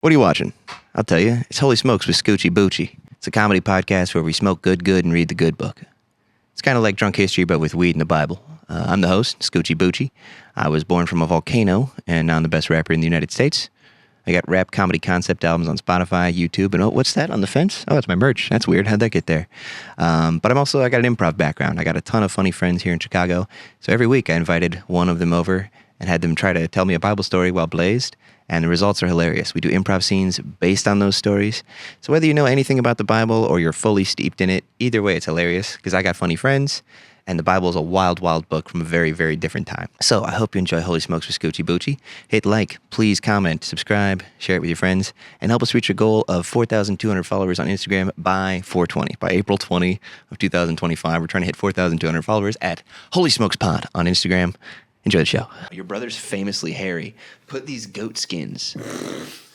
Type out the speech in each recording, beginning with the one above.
What are you watching? I'll tell you. It's Holy Smokes with Scoochie Boochie. It's a comedy podcast where we smoke good and read the good book. It's kind of like Drunk History, but with weed and the Bible. I'm the host, Scoochie Boochie. I was born from a volcano, and now I'm the best rapper in the United States. I got rap comedy concept albums on Spotify, YouTube, and what's that on the fence? Oh, it's my merch. That's weird. How'd that get there? But I got an improv background. I got a ton of funny friends here in Chicago. So every week I invited one of them over and had them try to tell me a Bible story while blazed. And the results are hilarious. We do improv scenes based on those stories. So whether you know anything about the Bible or you're fully steeped in it, either way it's hilarious because I got funny friends. And the Bible is a wild, wild book from a very, very different time. So I hope you enjoy Holy Smokes with Scoochie Boochie. Hit like, please comment, subscribe, share it with your friends, and help us reach a goal of 4,200 followers on Instagram by 420. By April 20 of 2025, we're trying to hit 4,200 followers at Holy Smokes Pod on Instagram. Enjoy the show. Your brother's famously hairy. Put these goat skins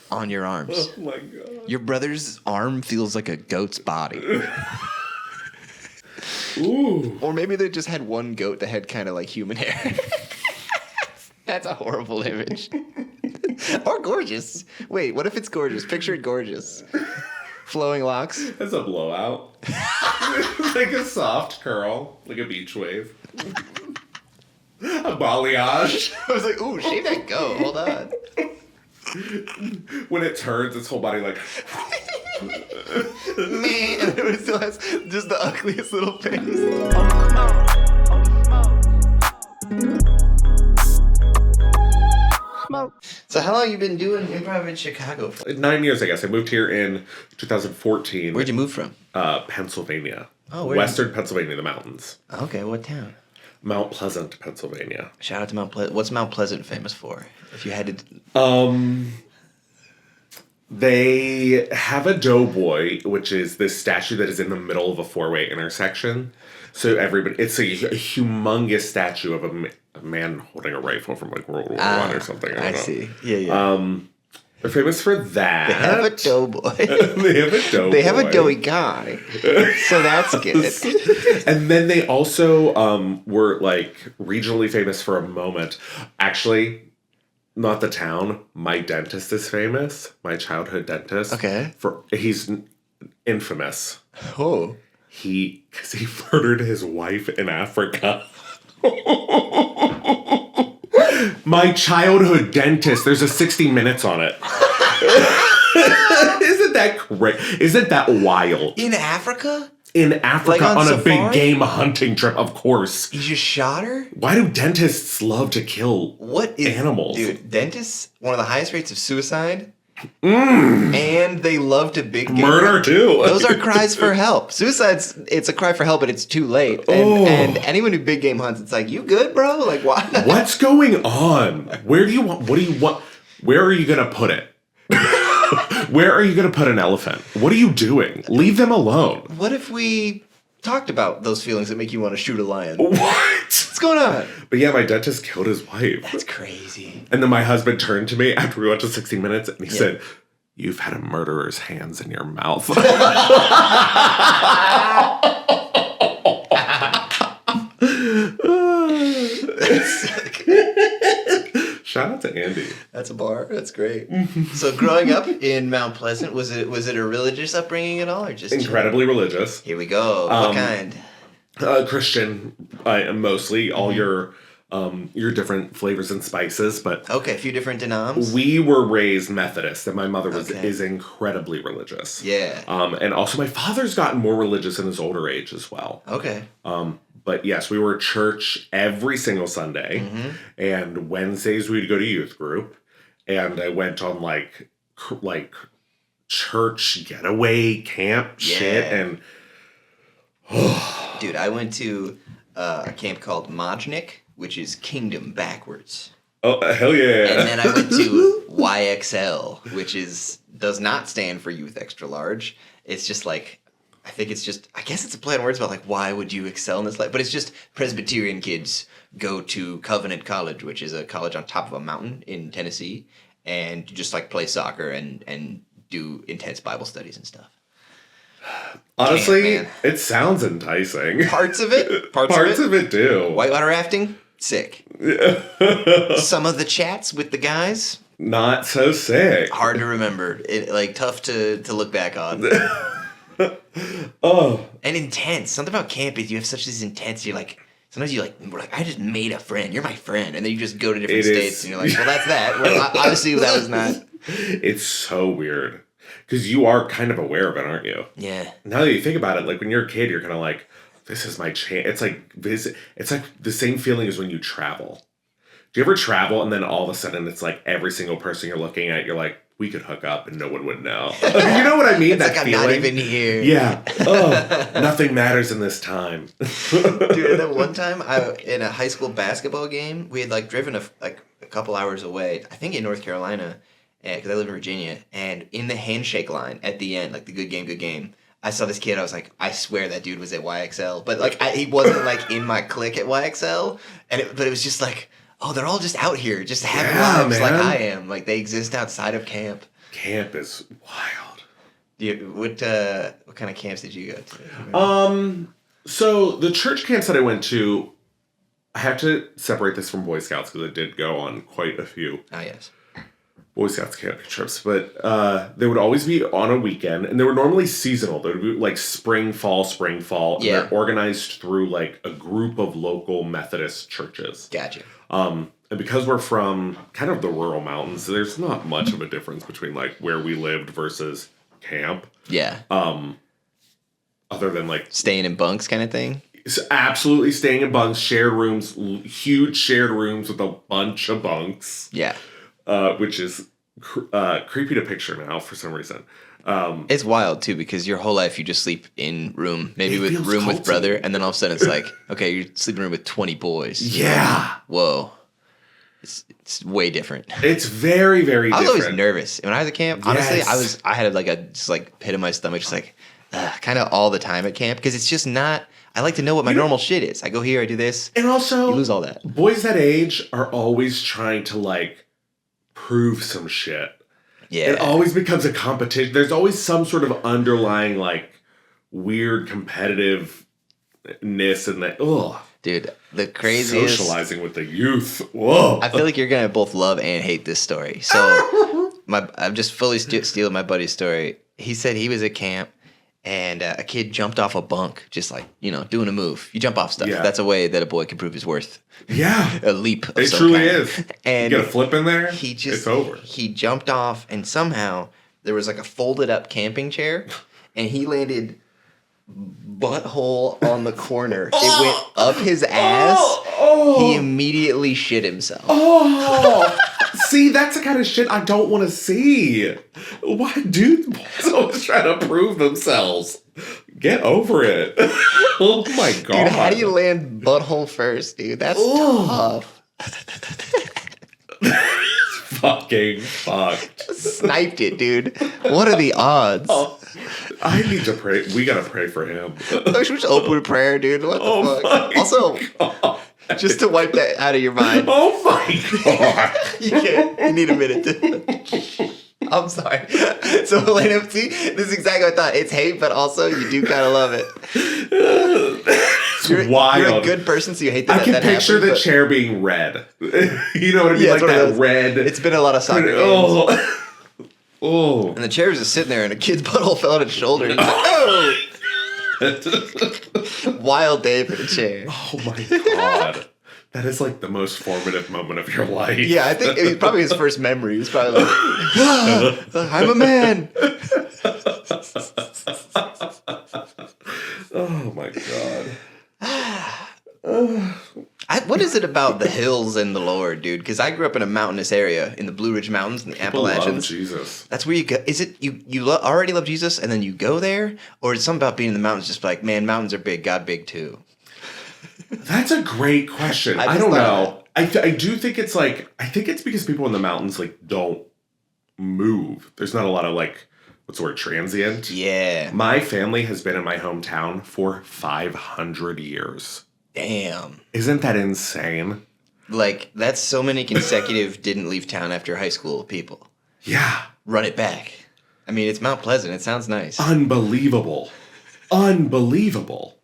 on your arms. Oh my God. Your brother's arm feels like a goat's body. Ooh. Or maybe they just had one goat that had kind of like human hair. That's a horrible image. Or gorgeous. Wait, what if it's gorgeous? Picture it gorgeous. Flowing locks. That's a blowout. Like a soft curl. Like a beach wave. A balayage. I was like, ooh, shave that goat. Hold on. When it turns, its whole body like... Me. And it still has just the ugliest little face. So how long you been doing improv in Chicago for? 9 years, I guess. I moved here in 2014. Where'd you move from? Pennsylvania. Oh, where? Western Pennsylvania, the mountains. Okay, what town? Mount Pleasant, Pennsylvania. Shout out to Mount Pleasant. What's Mount Pleasant famous for? If you had to... They have a doughboy, which is this statue that is in the middle of a four-way intersection. So everybody, it's a humongous statue of a man holding a rifle from like World War I or something. I don't know. See. Yeah. They're famous for that. They have a doughboy. They have a doughboy. They have a doughy guy. So that's good. And then they also were like regionally famous for a moment. Actually, not the town. My dentist is famous. My childhood dentist. Okay. He's infamous. Oh. Because he murdered his wife in Africa. My childhood dentist. There's a 60 Minutes on it. Isn't that great? Isn't that wild? In Africa? In Africa, like on a safari? big game hunting trip, of course. You just shot her? Why do dentists love to kill animals? Dude, dentists, one of the highest rates of suicide. And they love to big game. Murder, too. Those are cries for help. Suicide's, it's a cry for help, but it's too late. And anyone who big game hunts, it's like, you good, bro? Like, why? What's going on? What do you want? Where are you going to put it? Where are you going to put an elephant? What are you doing? Leave them alone. What if we talked about those feelings that make you want to shoot a lion? What? What's going on? But yeah, my dentist killed his wife. That's crazy. And then my husband turned to me after we went to 60 Minutes and he said, "You've had a murderer's hands in your mouth." Shout out to Andy. That's a bar. That's great. So growing up in Mount Pleasant, was it a religious upbringing at all, or just incredibly religious? Here we go. What kind? Christian, mostly. All your different flavors and spices, but okay, a few different denoms. We were raised Methodist, and my mother is incredibly religious. Yeah. And also my father's gotten more religious in his older age as well. Okay. But yes, we were at church every single Sunday, and Wednesdays we'd go to youth group, and I went on like church getaway camp shit, and dude, I went to a camp called Majnik, which is Kingdom backwards. Oh, hell yeah. And then I went to YXL, which does not stand for Youth Extra Large. It's just like, I guess it's a play on words about like, why would you excel in this life? But it's just Presbyterian kids go to Covenant College, which is a college on top of a mountain in Tennessee, and just like play soccer and do intense Bible studies and stuff. Honestly, it sounds enticing. Parts of it. Parts of it do. Whitewater rafting, sick. Some of the chats with the guys, Not so sick. Hard to remember. Tough to look back on. Oh. And intense. Something about camp is you have such this intensity. Sometimes we're like, I just made a friend. You're my friend. And then you just go to different states and you're like, well, that's that. Well, obviously, that was not. It's so weird. Because you are kind of aware of it, aren't you? Yeah. Now that you think about it, like when you're a kid, you're kind of like, this is my chance. It's like the same feeling as when you travel. Do you ever travel and then all of a sudden it's like every single person you're looking at, you're like, we could hook up and no one would know. You know what I mean? It's that like I'm feeling? not even here. Yeah. Oh, nothing matters in this time. Dude, that one time in a high school basketball game, we had driven a couple hours away, I think in North Carolina, because I live in Virginia, and in the handshake line at the end, the good game, I saw this kid, I was like, I swear that dude was at YXL. But he wasn't in my clique at YXL, but it was just oh, they're all just out here, just having lives like I am. They exist outside of camp. Camp is wild. What kind of camps did you go to? So the church camps that I went to, I have to separate this from Boy Scouts because I did go on quite a few. Ah, yes. Boy Scouts camping trips, but they would always be on a weekend, and they were normally seasonal. They would be spring, fall, and they're organized through a group of local Methodist churches. Gotcha. And because we're from kind of the rural mountains, there's not much of a difference between where we lived versus camp. Yeah. Other than staying in bunks kind of thing. Absolutely staying in bunks, shared rooms, huge shared rooms with a bunch of bunks. Yeah. Which is creepy to picture now for some reason. It's wild too because your whole life you just sleep in room, maybe with culty. with brother, and then all of a sudden it's okay, you're sleeping in a room with 20 boys. Yeah. Whoa. It's way different. It's very, very different. I was always nervous. When I was at camp, honestly, I had a pit in my stomach, just kind of all the time at camp because it's just not. I like to know what my normal shit is. I go here, I do this, and also you lose all that. Boys that age are always trying to prove some shit. Yeah, it always becomes a competition. There's always some sort of underlying weird competitiveness in that. Ugh. Dude, the craziest socializing with the youth. Whoa! I feel like you're gonna both love and hate this story. So, I'm just fully stealing my buddy's story. He said he was at camp, and a kid jumped off a bunk, just doing a move. You jump off stuff. Yeah. That's a way that a boy can prove his worth. Yeah, a leap. Of it some truly kind. is. And you get a flip in there. It's over. He jumped off, and somehow there was a folded up camping chair, and he landed butthole on the corner. It went up his ass. He immediately shit himself. See, that's the kind of shit I don't want to see. Why do boys always try to prove themselves? Get over it. Oh my god. Dude, how do you land butthole first, dude? That's tough. Fucking fucked. Sniped it, dude. What are the odds? I need to pray. We gotta pray for him. We should just open with prayer, dude. What the fuck? Also, God. just to wipe that out of your mind. Oh my god. You can't. You need a minute to. I'm sorry. So, Elena, see, this is exactly what I thought. It's hate, but also you do kind of love it. It's wild. You're a good person, so you hate that. I can that picture happened, the chair being red. You know what I mean? Yeah, that red. It's been a lot of soccer games. Oh. And the chair was just sitting there, and a kid's butthole fell on his shoulder. And he's oh! Wild day for the chair. Oh my god. That is the most formative moment of your life. Yeah, I think it was probably his first memory. He was probably I'm a man. Oh my god. What is it about the hills and the Lord, dude? Because I grew up in a mountainous area in the Blue Ridge Mountains and the Appalachians. Love Jesus. That's where you go. Is it you already love Jesus and then you go there, or is it something about being in the mountains? Just man, mountains are big. God big too. That's a great question. I don't know. I do think it's I think it's because people in the mountains don't move. There's not a lot of what's the word, transient? Yeah. My family has been in my hometown for 500 years. Damn. Isn't that insane? That's so many consecutive didn't leave town after high school people. Yeah. Run it back. I mean, it's Mount Pleasant. It sounds nice. Unbelievable. Unbelievable.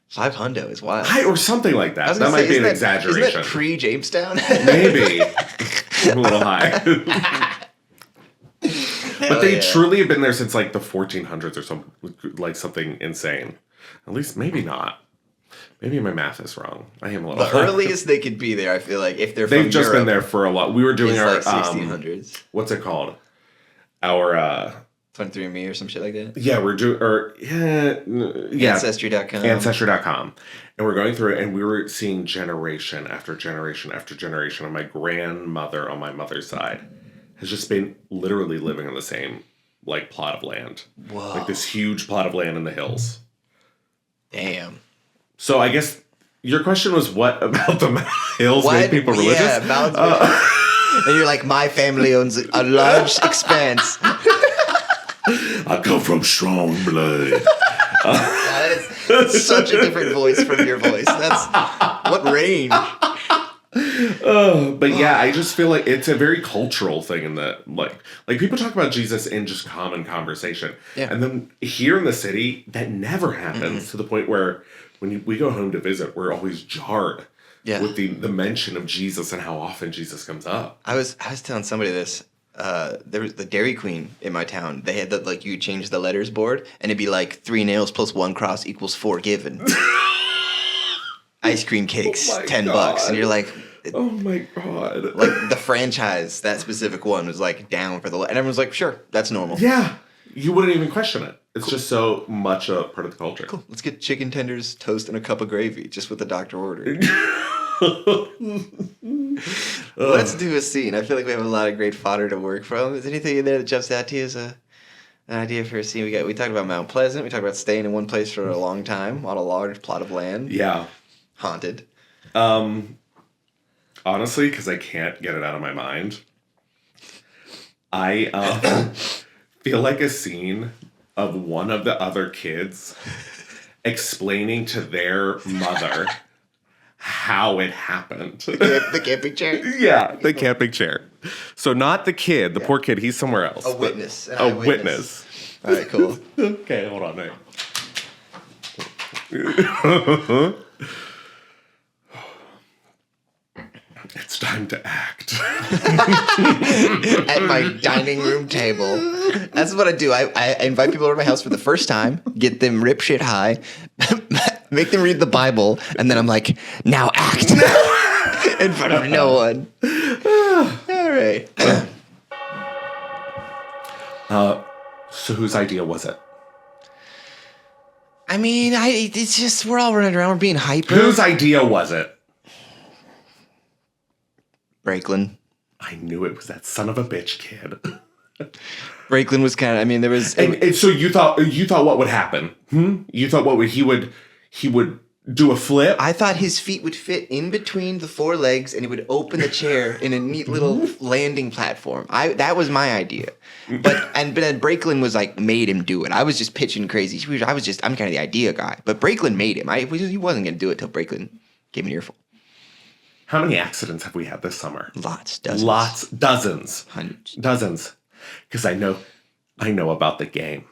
500 is wild. Or something like that. That might be an exaggeration. Isn't that pre-Jamestown? Maybe. I'm a little high. But they truly have been there since like the 1400s or something, like something insane. At least maybe not. Maybe my math is wrong. I am a little. The earliest they could be there, I feel like, if they're they've from just Europe, been there for a lot. We were doing our like 1600s. What's it called? Our 23andMe or some shit like that. yeah, we're doing Ancestry.com. Ancestry.com, and we're going through it, and we were seeing generation after generation after generation of my grandmother on my mother's side has just been literally living on the same like plot of land. Whoa. Like this huge plot of land in the hills. Damn. So I guess your question was what about the hills made people religious? Yeah, mountains. And you're like, my family owns a large expanse. I come from strong blood. That is such a different voice from your voice. That's what range. But yeah, I just feel like it's a very cultural thing in that like people talk about Jesus in just common conversation. Yeah. And then here in the city, that never happens to the point where when we go home to visit, we're always jarred with the mention of Jesus and how often Jesus comes up. I was telling somebody this. There was the Dairy Queen in my town. They had that, like, you change the letters board and it'd be like 3 nails plus 1 cross equals 4 given. Ice cream cakes, $10, and you're like, oh my God. Like the franchise, that specific one was like down for and everyone's like, sure, that's normal. Yeah, you wouldn't even question it. It's just so much a part of the culture. Cool. Let's get chicken tenders, toast, and a cup of gravy, just what the doctor ordered. Let's do a scene. I feel like we have a lot of great fodder to work from. Is there anything in there that jumps out to you as an idea for a scene? We talked about Mount Pleasant. We talked about staying in one place for a long time on a large plot of land. Yeah. Haunted. Honestly, because I can't get it out of my mind, I feel like a scene of one of the other kids explaining to their mother how it happened. The camping chair? Yeah, the camping chair. So not the kid, the poor kid, he's somewhere else. A witness. A witness. All right, cool. Okay, hold on. It's time to act. At my dining room table. That's what I do. I invite people over to my house for the first time, get them rip shit high, make them read the Bible, and then I'm like, now act. In front of no one. All right. So whose idea was it? I mean, it's just, we're all running around, we're being hyper. Whose idea was it? Brakelin. I knew it was that son of a bitch kid. Brakelin was kind of, I mean, there was... And so you thought what would happen? You thought he would do a flip? I thought his feet would fit in between the 4 legs and he would open the chair in a neat little landing platform. That was my idea. But then Brakelin was like, made him do it. I was just pitching crazy. I'm kind of the idea guy. But Brakelin made him. He wasn't going to do it till Brakelin gave me an earful. How many accidents have we had this summer? Lots. Dozens. Lots. Dozens. Hundreds. Dozens. Because I know about the game.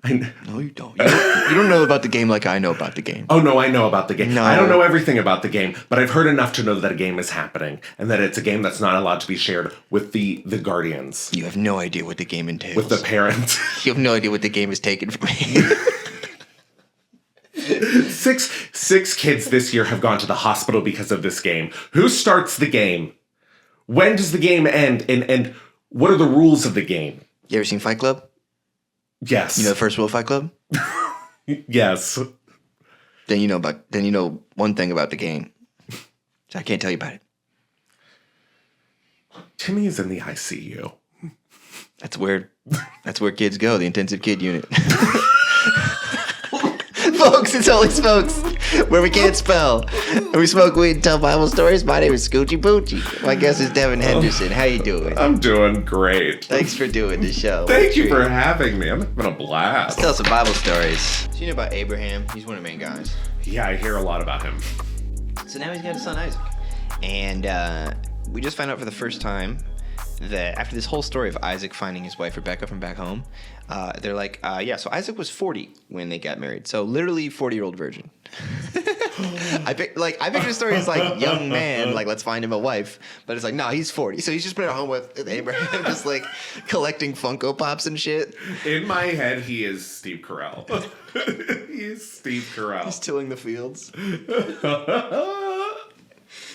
No, you don't. You don't know about the game like I know about the game. Oh, no, I know about the game. No. I don't know everything about the game, but I've heard enough to know that a game is happening and that it's a game that's not allowed to be shared with the guardians. You have no idea what the game entails. With the parents. You have no idea what the game has taken from me. 6 kids this year have gone to the hospital because of this game. Who starts the game? When does the game end? And what are the rules of the game? You ever seen Fight Club? Yes. You know the first rule of Fight Club? Yes. Then you know one thing about the game. So I can't tell you about it. Timmy is in the ICU. That's where kids go, the intensive kid unit. Folks, it's Holy Smokes, where we can't spell. And we smoke weed and tell Bible stories. My name is Scoochie Boochie. My guest is Devin Henderson. How you doing? I'm doing great. Thanks for doing the show. Thank you for having me. I'm having a blast. Let's tell some Bible stories. So you know about Abraham? He's one of the main guys. Yeah, I hear a lot about him. So now he's got a son, Isaac. And we just found out for the first time after this whole story of Isaac finding his wife Rebecca from back home, they're like, so Isaac was 40 when they got married. So literally 40-year-old virgin. I picture the story as like young man, like let's find him a wife, but it's like no, he's 40, so he's just been at home with Abraham, just like collecting Funko Pops and shit. In my head, he is Steve Carell. He is Steve Carell. He's tilling the fields.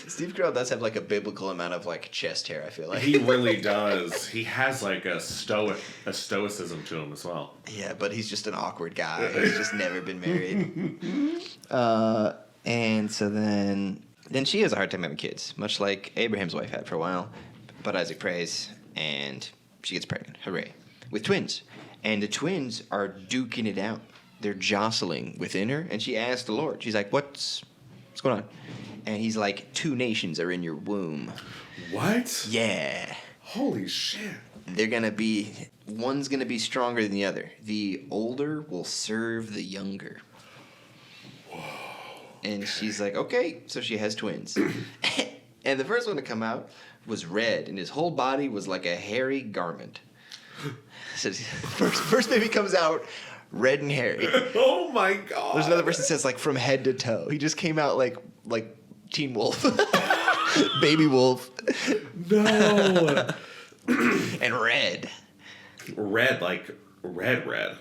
Steve Carell does have like a biblical amount of like chest hair. I feel like he really does. He has like a stoicism to him as well. Yeah, but he's just an awkward guy. He's just never been married. And so then she has a hard time having kids, much like Abraham's wife had for a while. But Isaac prays, and she gets pregnant. Hooray. With twins. And the twins are duking it out. They're jostling within her, and she asks the Lord. She's like, what's going on? And he's like, 2 nations are in your womb. What? Yeah. Holy shit. One's gonna be stronger than the other. The older will serve the younger. And she's like, okay, so she has twins. And the first one to come out was red, and his whole body was like a hairy garment. So first baby comes out red and hairy. Oh my god. There's another verse that says like from head to toe. He just came out like Teen Wolf. Baby wolf. No. And red. Red, like red.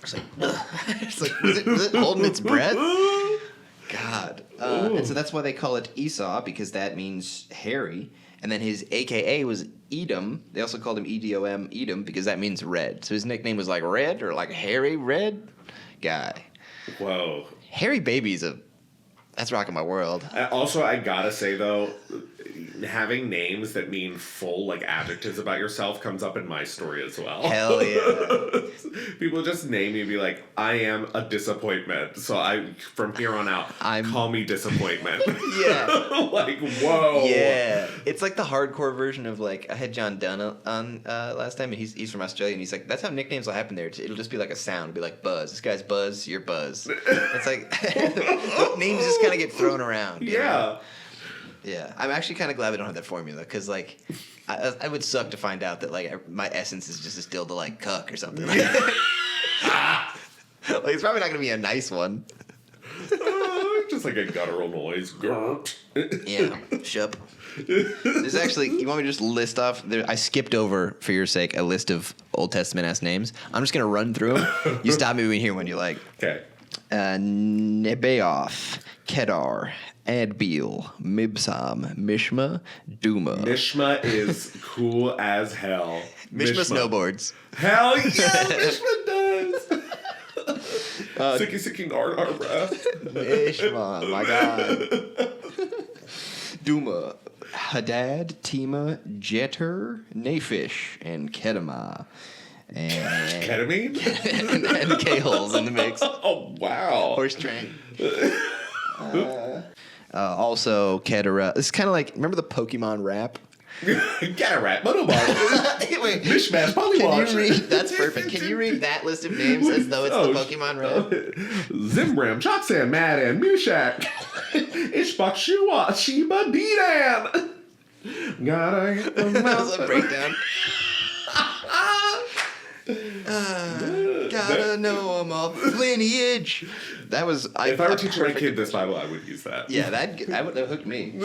It's like was it holding its breath? God. And so that's why they call it Esau, because that means hairy. And then his AKA was Edom. They also called him EDOM, Edom, because that means red. So his nickname was like Red, or like Hairy Red guy. Whoa. Hairy Baby's that's rocking my world. Also, I gotta say though, having names that mean full like adjectives about yourself comes up in my story as well. Hell yeah. People just name me and be like, I am a disappointment. So from here on out, call me disappointment. Yeah. Like, whoa. Yeah. It's like the hardcore version of like, I had John Dunn on last time, and he's from Australia, and he's like, that's how nicknames will happen there. It'll just be like a sound. It'll be like Buzz. This guy's Buzz, you're Buzz. It's like, names just kind of get thrown around. You know? Yeah, I'm actually kind of glad we don't have that formula, because like, I would suck to find out that like my essence is just distilled to like cuck or something. Like, like it's probably not gonna be a nice one. Just like a guttural noise. Yeah, shup. There's actually, you want me to just list off? I skipped over, for your sake, a list of Old Testament ass names. I'm just gonna run through them. You stop me when you hear one you like. Okay. Nebaioth, Kedar, Adbeel, Mibsam, Mishma, Duma. Mishma is cool as hell. Mishma snowboards. Hell yeah, Mishma does. Sicky nar, bruh. Mishma, my god. Duma, Hadad, Tima, Jeter, Naphish, and Kedemah. And Ketamine? and K-holes in the mix. Oh, wow. Horse train. Also, Kedara. It's kind of like, remember the Pokemon rap? Cataract, Monobot, Wait, Mishmash, Polywash. Can you read? That's perfect. Can you read that list of names as though it's the Pokemon rap? Zimbram, Chotsan, Madan, Mushak, Ishbak, Shua, Sheba, Dedan. Gotta get the That was a breakdown. Gotta know them all. Lineage. That was. If I were teaching my kid this Bible, I would use that. Yeah, that hooked me.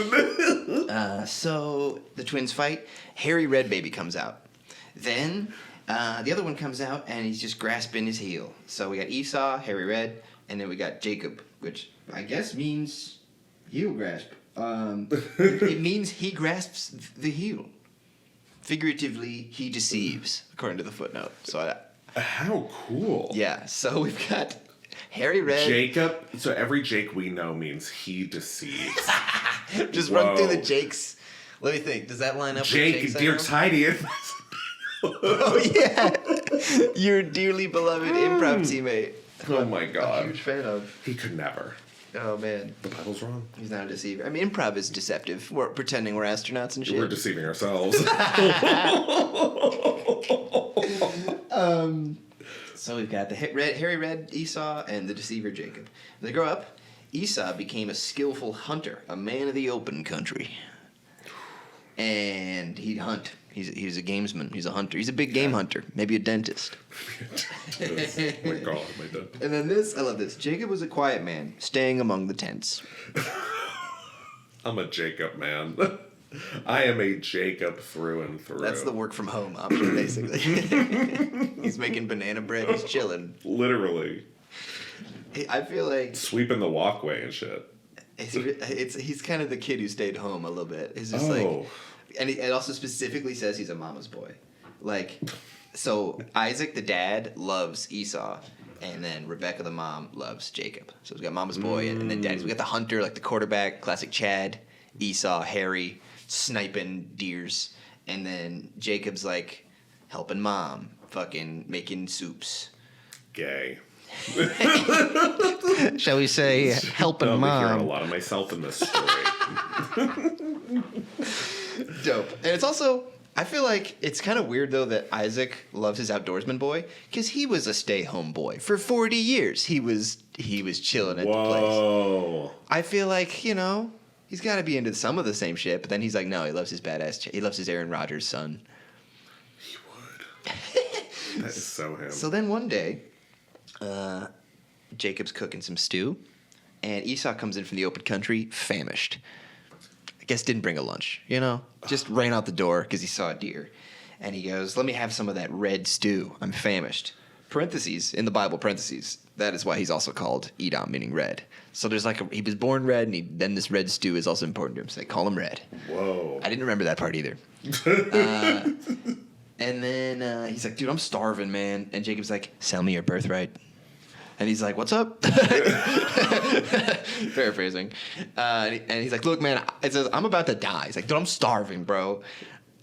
So the twins fight. Hairy Red Baby comes out. Then the other one comes out, and he's just grasping his heel. So we got Esau, Hairy Red, and then we got Jacob, which I guess means heel grasp. It means he grasps the heel. Figuratively, he deceives, according to the footnote. So how cool. Yeah, so we've got Hairy Red. Jacob. So every Jake we know means he deceives. Just run through the Jakes. Let me think. Does that line up Jake, with Dirk's Heidi. Oh, yeah. Your dearly beloved improv teammate. Oh, my God. I'm a huge fan of. He could never. Oh, man. The Bible's wrong. He's not a deceiver. I mean, improv is deceptive. We're pretending we're astronauts and shit. We're deceiving ourselves. So we've got the Hairy Red Esau and the deceiver Jacob. When they grow up, Esau became a skillful hunter, a man of the open country. And he'd hunt. He's a gamesman. He's a hunter. He's a big game hunter. Maybe a dentist. Oh my God, my dad. And then this, I love this. Jacob was a quiet man, staying among the tents. I'm a Jacob man. I am a Jacob through and through. That's the work from home option, basically. He's making banana bread. He's chilling. Literally. I feel like sweeping the walkway and shit. He's kind of the kid who stayed home a little bit. He's just like, and it also specifically says he's a mama's boy. Like, so Isaac the dad loves Esau, and then Rebecca the mom loves Jacob. So we've got mama's boy and then daddy's. We got the hunter, like the quarterback, classic Chad, Esau, Harry, sniping deers, and then Jacob's like helping mom, fucking making soups. Gay. Shall we say helping mom? I'm hearing a lot of myself in this story. Dope. And it's also, I feel like it's kind of weird though that Isaac loves his outdoorsman boy because he was a stay-home boy for 40 years. He was chilling at the place. I feel like, you know, he's got to be into some of the same shit, but then he's like, no, he loves his badass. He loves his Aaron Rodgers son. He would. That is so him. So then one day, Jacob's cooking some stew, and Esau comes in from the open country, famished. I guess didn't bring a lunch, you know? Just ran out the door because he saw a deer. And he goes, let me have some of that red stew. I'm famished. Parentheses, in the Bible, parentheses. That is why he's also called Edom, meaning red. So there's like he was born red, and then this red stew is also important to him. So they call him red. Whoa. I didn't remember that part either. And then he's like, dude, I'm starving, man. And Jacob's like, sell me your birthright. And he's like, what's up? Paraphrasing. And he's like, look, man, it says, I'm about to die. He's like, dude, I'm starving, bro.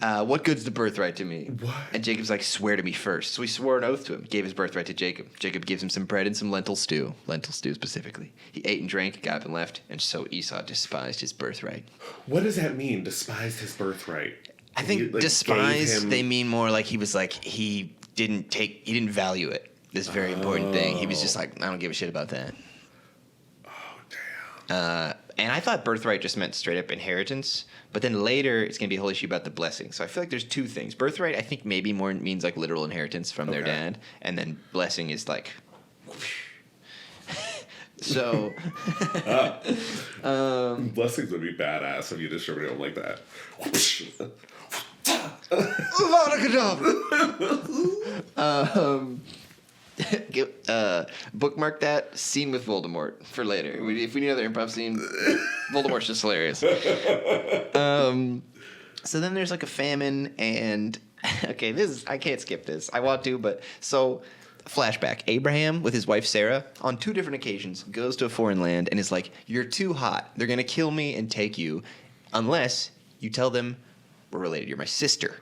What good's the birthright to me? What? And Jacob's like, swear to me first. So he swore an oath to him. Gave his birthright to Jacob. Jacob gives him some bread and some lentil stew. Lentil stew specifically. He ate and drank, got up and left. And so Esau despised his birthright. What does that mean, despised his birthright? I think despise, they mean more like he was like, he didn't value it. This very important thing. He was just like, I don't give a shit about that. Oh, damn. And I thought birthright just meant straight up inheritance, but then later it's going to be a whole issue about the blessing. So I feel like there's two things. Birthright, I think maybe more means like literal inheritance from their dad, and then blessing is like, whoosh. So, blessings would be badass if you distributed them like that. Bookmark that scene with Voldemort for later. If we need another improv scene, Voldemort's just hilarious. So then there's like a famine, and okay, I can't skip this. I want to, but so flashback. Abraham with his wife Sarah on 2 different occasions goes to a foreign land and is like, "You're too hot. They're gonna kill me and take you, unless you tell them we're related. You're my sister.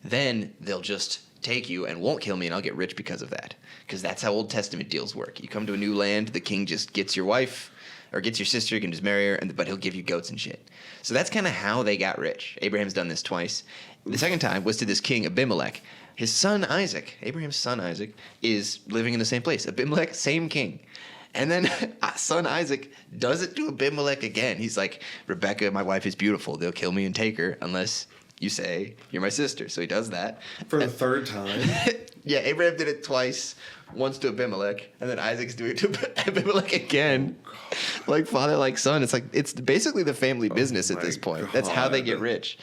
Then they'll just take you and won't kill me, and I'll get rich because of that. Because that's how Old Testament deals work. You come to a new land, the king just gets your wife or gets your sister, you can just marry her, but he'll give you goats and shit. So that's kind of how they got rich. Abraham's done this twice. The second time was to this king Abimelech. His son Isaac, Abraham's son Isaac, is living in the same place. Abimelech, same king. And then son Isaac does it to Abimelech again. He's like, Rebecca, my wife is beautiful. They'll kill me and take her unless you say you're my sister. So he does that. For the third time? Yeah, Abraham did it twice. Once to Abimelech, and then Isaac's doing it to Abimelech again. Like father, like son. It's basically the family business at this point. God. That's how they get rich.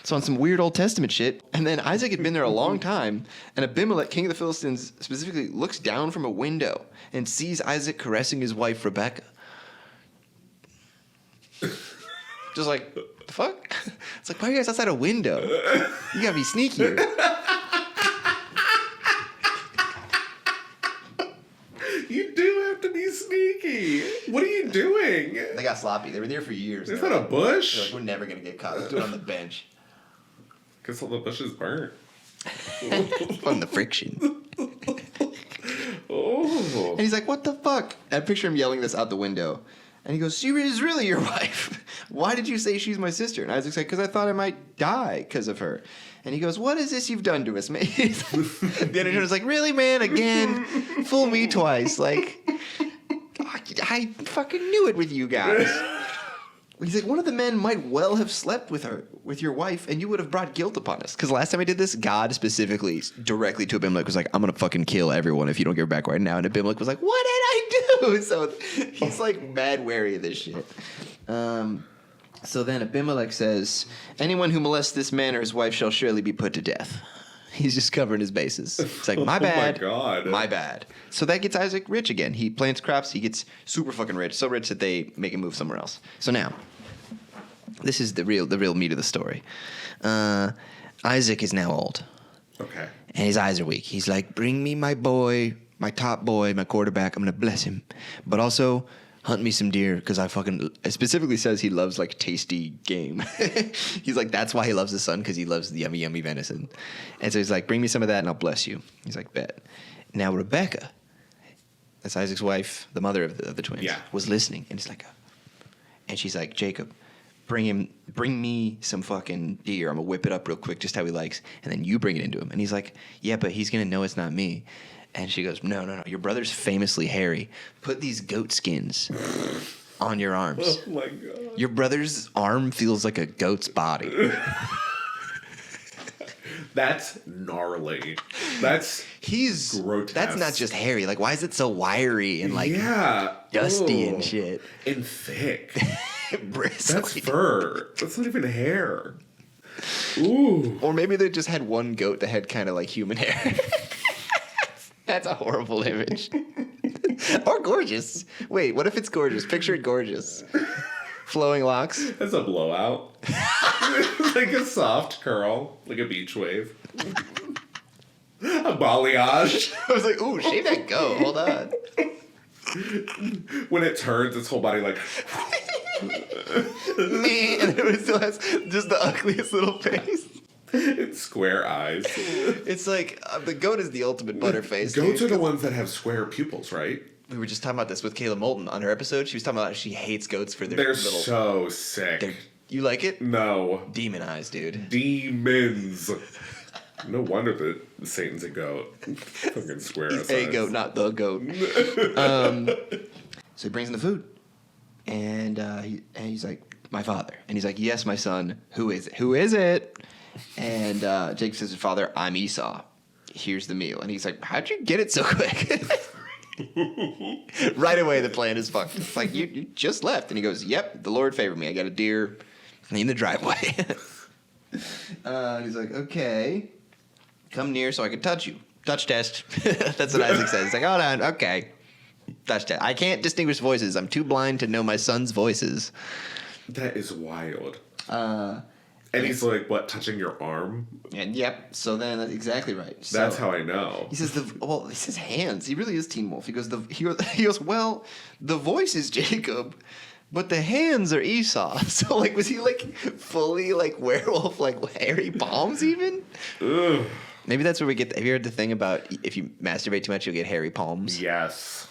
So on some weird Old Testament shit. And then Isaac had been there a long time, and Abimelech, king of the Philistines, specifically looks down from a window and sees Isaac caressing his wife Rebecca. Just like, the fuck? It's like, why are you guys outside a window? You gotta be sneakier. You do have to be sneaky. What are you doing? They got sloppy. They were there for years. Is that a bush? They're like, we're never gonna get caught. Let's do it on the bench. Guess all the bushes burnt. From the friction. Oh. And he's like, what the fuck? And I picture him yelling this out the window. And he goes, she is really your wife. Why did you say she's my sister? And Isaac's like, because I thought I might die because of her. And he goes, what is this you've done to us, man? The other is like, really, man? Again? Fool me twice. Like, I fucking knew it with you guys. He's like, one of the men might well have slept with your wife, and you would have brought guilt upon us. Because last time I did this, God specifically, directly to Abimelech, was like, I'm going to fucking kill everyone if you don't get her back right now. And Abimelech was like, what did I do? So he's like mad wary of this shit. So then Abimelech says, anyone who molests this man or his wife shall surely be put to death. He's just covering his bases. It's like, my bad. Oh, my God. My bad. So that gets Isaac rich again. He plants crops. He gets super fucking rich. So rich that they make him move somewhere else. So now, this is the real meat of the story. Isaac is now old. Okay. And his eyes are weak. He's like, bring me my boy, my top boy, my quarterback. I'm going to bless him. But also, hunt me some deer, because it specifically says he loves, like, tasty game. He's like, that's why he loves his son, because he loves the yummy, yummy venison. And so he's like, bring me some of that and I'll bless you. He's like, bet. Now Rebecca, that's Isaac's wife, the mother of the twins, was listening. And it's like, and she's like, Jacob, bring me some fucking deer. I'm going to whip it up real quick, just how he likes. And then you bring it into him. And he's like, yeah, but he's going to know it's not me. And she goes, no. Your brother's famously hairy. Put these goat skins on your arms. Oh, my God. Your brother's arm feels like a goat's body. That's gnarly. That's grotesque. That's not just hairy. Like, why is it so wiry and, like, dusty and shit? And thick. Bristly. That's fur. That's not even hair. Ooh. Or maybe they just had one goat that had kind of, like, human hair. That's a horrible image. Or gorgeous. Wait, what if it's gorgeous? Picture it gorgeous. Flowing locks. That's a blowout. Like a soft curl. Like a beach wave. A balayage. I was like, ooh, shave that goat. Hold on. When it turns, its whole body like... Me. And it still has just the ugliest little face. It's square eyes. It's like the goat is the ultimate butterface. Goats are the ones that have square pupils, right? We were just talking about this with Kayla Moulton on her episode. She was talking about how she hates goats for their They're little... so sick. You like it? No. Demon eyes, dude. Demons. No wonder that Satan's a goat. Fucking square He's a goat, not the goat. So he brings in the food. And he's like, my father. And he's like, yes, my son. Who is it? Who is it? And Jacob says to his father, I'm Esau. Here's the meal. And he's like, how'd you get it so quick? Right away, the plan is fucked. It's like, you just left. And he goes, yep, the Lord favored me. I got a deer in the driveway. And he's like, okay, come near so I can touch you. Touch test. That's what Isaac says. He's like, hold on, okay. Touch test. I can't distinguish voices. I'm too blind to know my son's voices. That is wild. And he's like, what, touching your arm? And yep, so then that's exactly right. So, that's how I know. He says he says hands. He really is Teen Wolf. He goes, well, the voice is Jacob, but the hands are Esau. So like, was he like fully like werewolf, like hairy palms even? Ugh. Maybe that's where we get. Have you heard the thing about if you masturbate too much, you'll get hairy palms? Yes.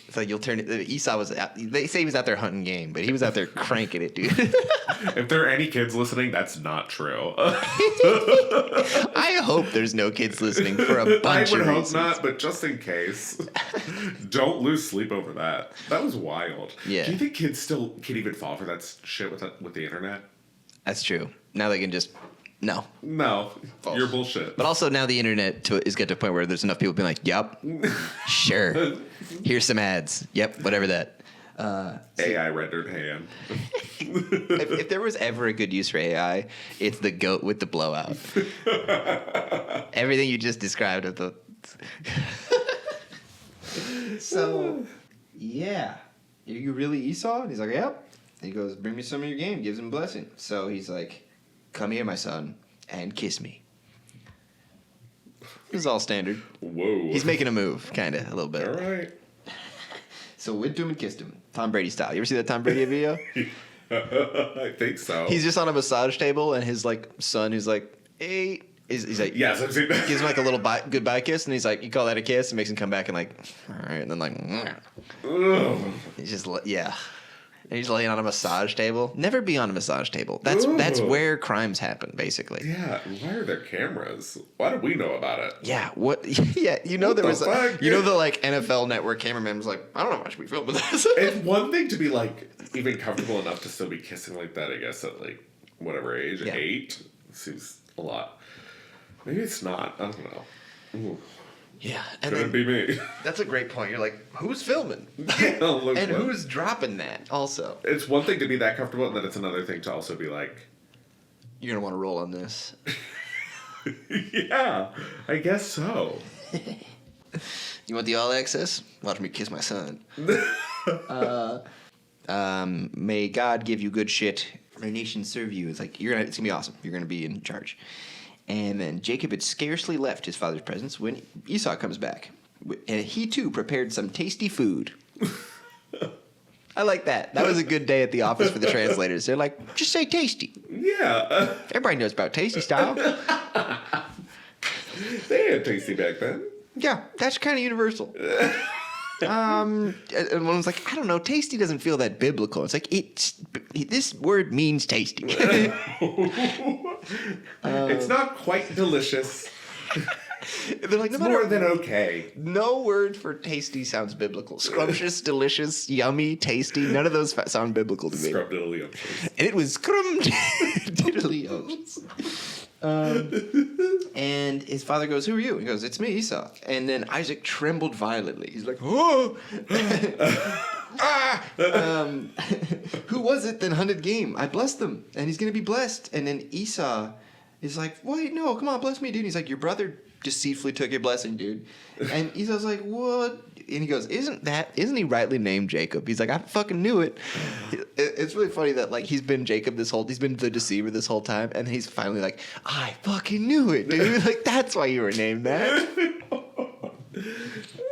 It's like you'll turn it. Esau was out. They say he was out there hunting game, but he was out there cranking it, dude. If there are any kids listening, that's not true. I hope there's no kids listening for a bunch of reasons. I would hope not, but just in case, don't lose sleep over that. That was wild. Yeah. Do you think kids still can even fall for that shit with the internet? That's true. Now they can just no. False. You're bullshit. But also now the internet is getting to a point where there's enough people being like, "Yep, sure. Here's some ads. Yep, whatever that." AI rendered hand. if there was ever a good use for AI, it's the goat with the blowout. Everything you just described of the. So, yeah, are you really Esau? And he's like, "Yep." And he goes, "Bring me some of your game." Gives him a blessing. So he's like, "Come here, my son, and kiss me." This is all standard. Whoa. He's making a move, kind of, a little bit. All right. So went to him and kissed him. Tom Brady style. You ever see that Tom Brady video? I think so. He's just on a massage table, and his like son, who's like, hey, he's like, yes, I've seen that. Gives him like a little goodbye kiss, and he's like, you call that a kiss? And makes him come back and like, all right, and then like, Ugh. it's just yeah. And he's laying on a massage table. Never be on a massage table. That's where crimes happen, basically. Yeah, why are there cameras? Why do we know about it? Yeah, what? Yeah, What there the was, fuck? the like NFL Network cameraman was like, I don't know why should we film this. It's one thing to be like even comfortable enough to still be kissing like that. I guess at like whatever age, 8 seems a lot. Maybe it's not. I don't know. Ooh. Yeah, and could it be me? That's a great point. You're like, who's filming? Yeah, and who's dropping that? Also, it's one thing to be that comfortable, and then it's another thing to also be like, you're gonna want to roll on this. Yeah, I guess so. You want the all access? Watch me kiss my son. May God give you good shit. May nation serve you. It's like it's gonna be awesome. You're gonna be in charge. And then Jacob had scarcely left his father's presence when Esau comes back, and he too prepared some tasty food. I like that. That was a good day at the office for the translators. They're like, just say tasty. Yeah. Everybody knows about tasty style. They had tasty back then. Yeah, that's kind of universal. And one was like, I don't know, tasty doesn't feel that biblical. It's like, this word means tasty. It's not quite delicious. They're like, it's more than okay. No word for tasty sounds biblical. Scrumptious, delicious, yummy, tasty. None of those sound biblical to me. Scrumptiddlyumptious. And it was scrumptiddlyumptious. And his father goes, who are you? He goes, it's me, Esau. And then Isaac trembled violently. He's like, oh! Who was it that hunted game? I blessed them, and he's going to be blessed. And then Esau is like, wait, no, come on, bless me, dude. He's like, your brother deceitfully took your blessing, dude. And Esau's like, what? And he goes, isn't he rightly named Jacob? He's like, I fucking knew it. It's really funny that like he's been Jacob he's been the deceiver this whole time, and he's finally like, I fucking knew it, dude. Like, that's why you were named that.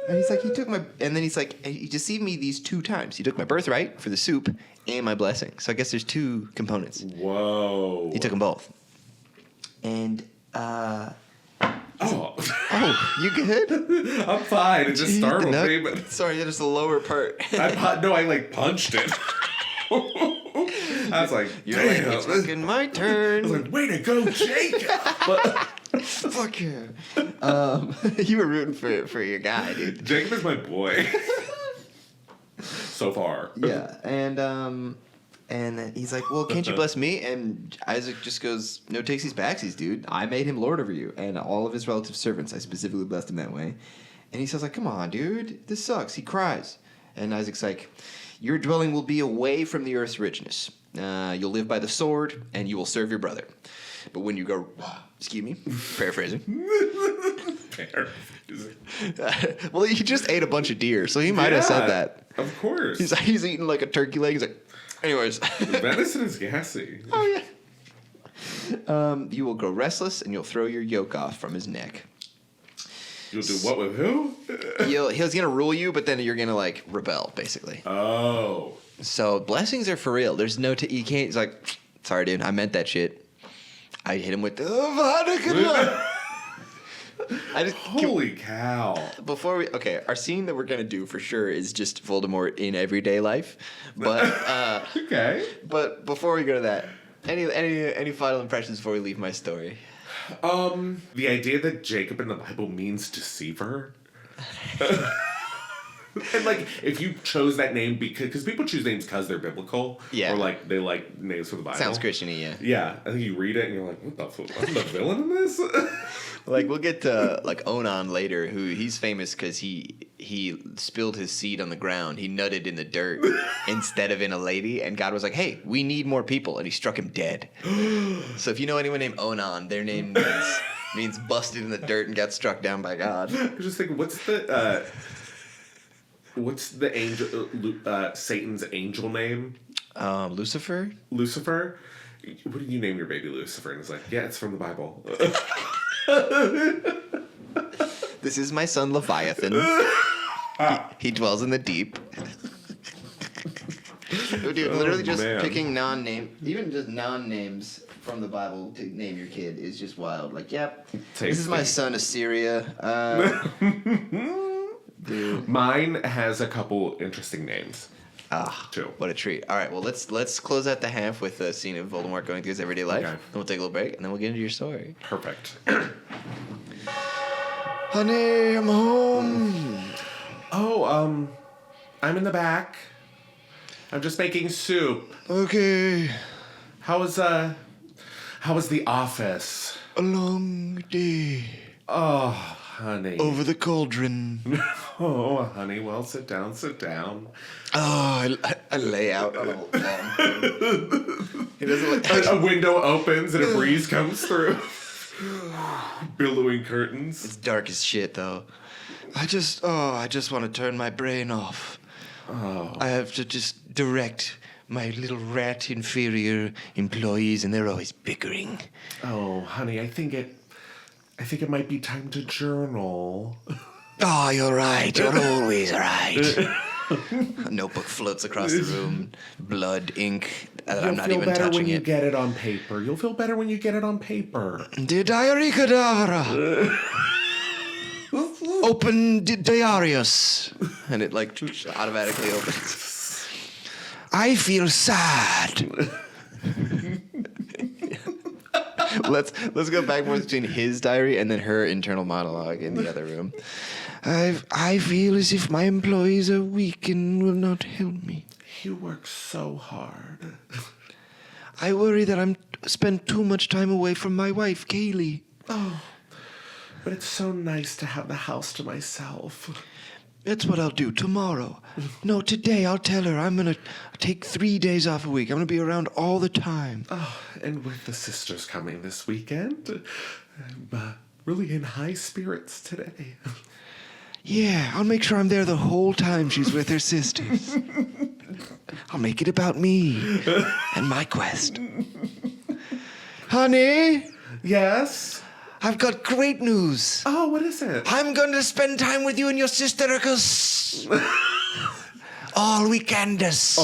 And he's like, and then he's like, he deceived me these 2 times. He took my birthright for the soup and my blessing. So I guess there's 2 components. Whoa. He took them both. And, Oh, you good? I'm fine. It just startled me. But sorry, that is the lower part. I like punched it. I was like, you're like, it's fucking my turn. I was like, way to go, Jacob. Fuck yeah. You were rooting for your guy, dude. Jacob is my boy. So far. Yeah, and then he's like, well, can't you bless me? And Isaac just goes, no takesies backsies, dude. I made him lord over you and all of his relative servants. I specifically blessed him that way. And he says like, come on, dude, this sucks. He cries. And Isaac's like, your dwelling will be away from the earth's richness. You'll live by the sword, and you will serve your brother. But when you go, excuse me, paraphrasing. Well, he just ate a bunch of deer, so he might have said that. Of course. He's eating like a turkey leg. He's like, anyways. Venison is gassy. Oh, yeah. You will grow restless, and you'll throw your yoke off from his neck. You'll do what with who? He's gonna rule you, but then you're gonna like rebel, basically. Oh. So blessings are for real. There's no you can't. He's like, sorry, dude, I meant that shit. I hit him with the holy cow. Before our scene that we're gonna do for sure is just Voldemort in everyday life. But okay. But before we go to that, any final impressions before we leave my story? The idea that Jacob in the Bible means deceiver. And like, if you chose that name because people choose names because they're biblical, yeah, or like they like names from the Bible. Sounds Christian-y, yeah. Yeah, I think you read it and you're like, what the fuck? I'm the villain in this. Like we'll get to like Onan later, who he's famous because he spilled his seed on the ground. He nutted in the dirt instead of in a lady, and God was like, "Hey, we need more people," and he struck him dead. So if you know anyone named Onan, their name means busted in the dirt and got struck down by God. I was just thinking, what's the angel? Satan's angel name? Lucifer. Lucifer. What did you name your baby Lucifer? And he's like, yeah, it's from the Bible. This is my son Leviathan. He dwells in the deep. Dude, literally just picking even just non-names from the Bible to name your kid is just wild. Like, yep, this is my son Assyria. Dude. Mine has a couple interesting names. too. What a treat. All right, well, let's close out the half with a scene of Voldemort going through his everyday life. Okay. Then we'll take a little break, and then we'll get into your story. Perfect. Honey, I'm home. Oh, I'm in the back. I'm just making soup. Okay. How was the office? A long day. Oh, honey. Over the cauldron. Oh, honey, well, sit down, sit down. Oh, I lay out on a long thing. He doesn't like... A window opens and a breeze comes through. Billowing curtains. It's dark as shit, though. I just want to turn my brain off. Oh. I have to just direct my little rat inferior employees, and they're always bickering. Oh, honey, I think it might be time to journal. Oh, you're right. You're always right. A notebook floats across the room. Blood, ink. I'm not even touching it. You'll feel better when you get it on paper. You'll feel better when you get it on paper. De diary cadavera. Open diarius. And it like automatically opens. I feel sad. Let's go back and forth between his diary and then her internal monologue in the other room. I feel as if my employees are weak and will not help me. You work so hard. I worry that I'm spent too much time away from my wife, Kaylee. Oh, but it's so nice to have the house to myself. That's what I'll do tomorrow. No, today I'll tell her I'm going to take 3 days off a week. I'm going to be around all the time. Oh, and with the sisters coming this weekend, I'm really in high spirits today. Yeah, I'll make sure I'm there the whole time she's with her sisters. I'll make it about me and my quest. Honey? Yes? I've got great news. Oh, what is it? I'm going to spend time with you and your sistericus. All weekenders.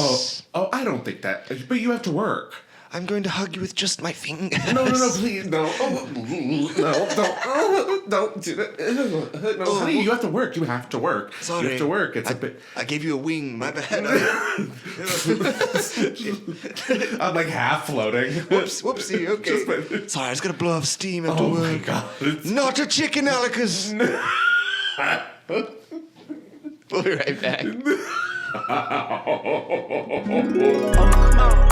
Oh, I don't think that. But you have to work. I'm going to hug you with just my fingers. No, please, no. Oh, no, don't do that. No, honey, you have to work. You have to work. Sorry. You have to work. It's a bit... I gave you a wing. My bad. I'm like half floating. Whoopsie. Okay. Sorry, I was going to blow off steam after work. Oh, my God. Not a chicken, Alicus. We'll be right back. Oh, come on.